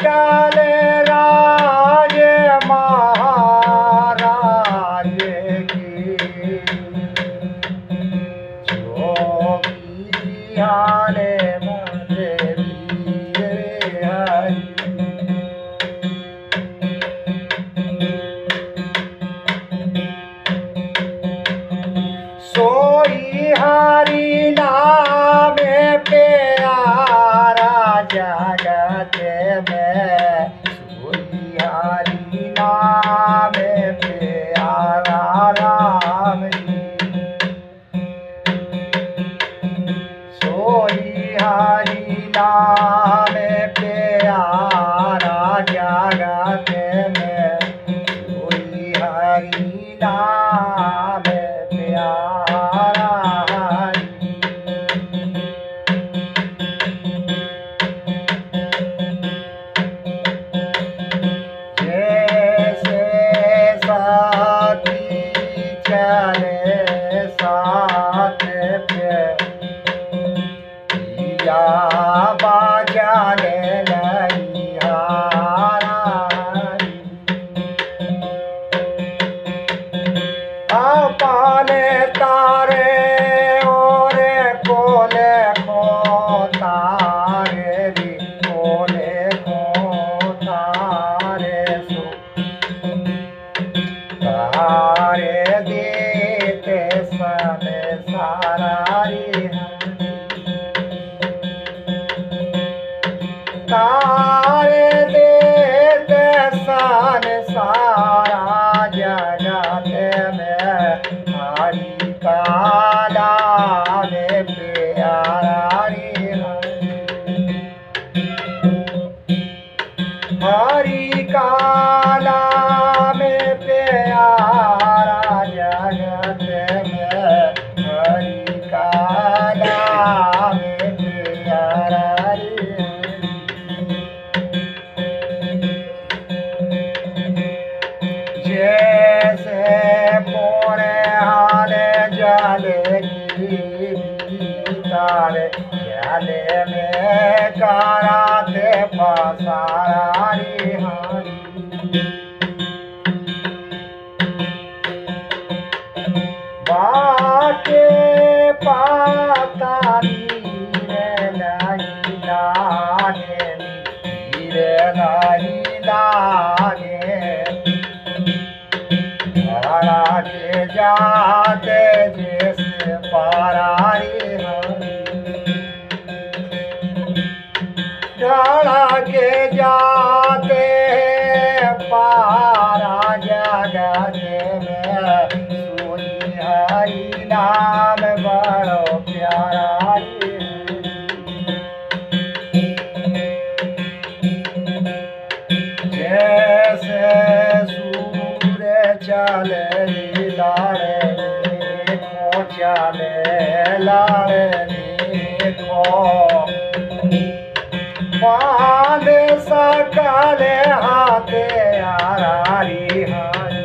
Beetle राजे महाराज की जोगियाने मुझे वीर हरि सोई हरि नाम प्यारा जगत में सोई हरि नाम प्यारा राम जी सोई हरि नाम प्यारा जगत में सोई हरि नाम प्यारा हरि जैसे साथी चले साथ पे या बाजाने नहीं हारी अपने तारे और कोले को तारे री कोले को तारे सो तारे देते सने सारा री तारे देते सने सारा जगत में हरि का नाम प्यारा रे हरि का नाम प्यारा जगत में हरि का नाम प्यारा रे जैसे मोरे हाले जाले की तारे जाले में कराते पसारा रे हरि बाटे पाता रे नहीं लागे रे नहीं लागे के जाते जैसे पारारी ढाला के जाते पारा जगत में सोई हरि नाम बड़ो प्यारा जैसे चले लाड़े देखो चले लाड़े देखो बांध सकले हाथे आरारी हरि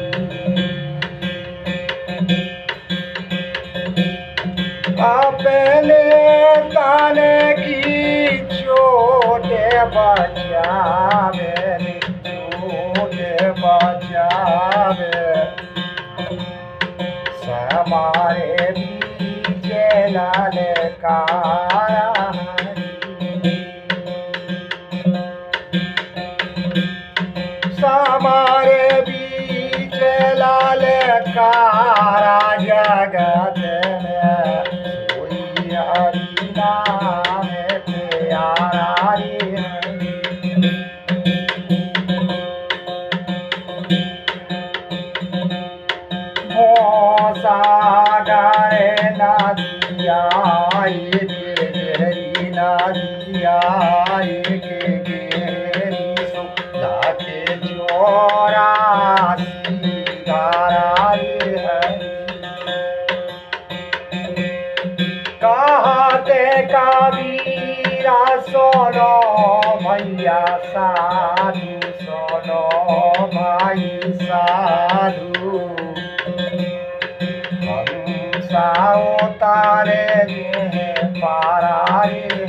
अपने ताने की छोटे बचावे छोटे बचावे हमारे बीचे लाले कारा हमारे बीच लाले कारा जगत में सोई हरि नाम प्यारा रे सागरे नदिया गहरी नदिया गहरी सुधा के जोरा कहते कबीरा सोनो भैया साधु सोनो भाई साधु तारे पारा रे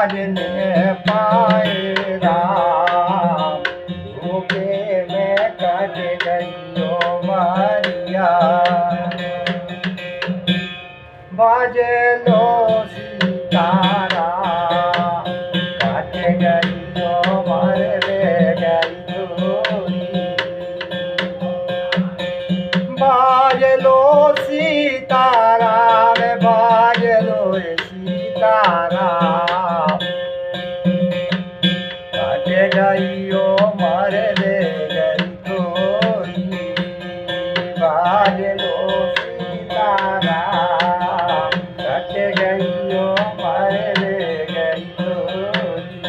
बाजने पाए राम, भूखे में कट गई ओ मरिया। बाजलो सीतारा कट गई ओ मर गई दूरी। बाजलो सीताराम, बाजलो सीताराम, कट गई ओ मर गई दूरी। बाजलो सीताराम, कट गई ओ मर गई दूरी।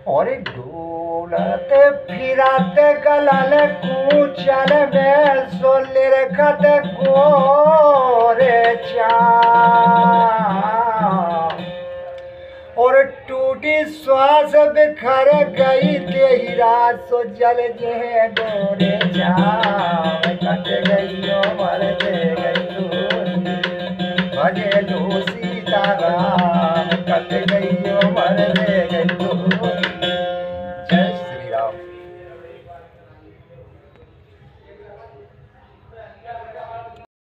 और डोलत फिरत गलल कूचल में सोले रखत गोरे चाम। और टूटी श्वास बिखर गई तेरा सो जल जे गोरे चाम। कट गई ओ मर गई दूरी, भजे लो सीताराम, कट गई ओ मर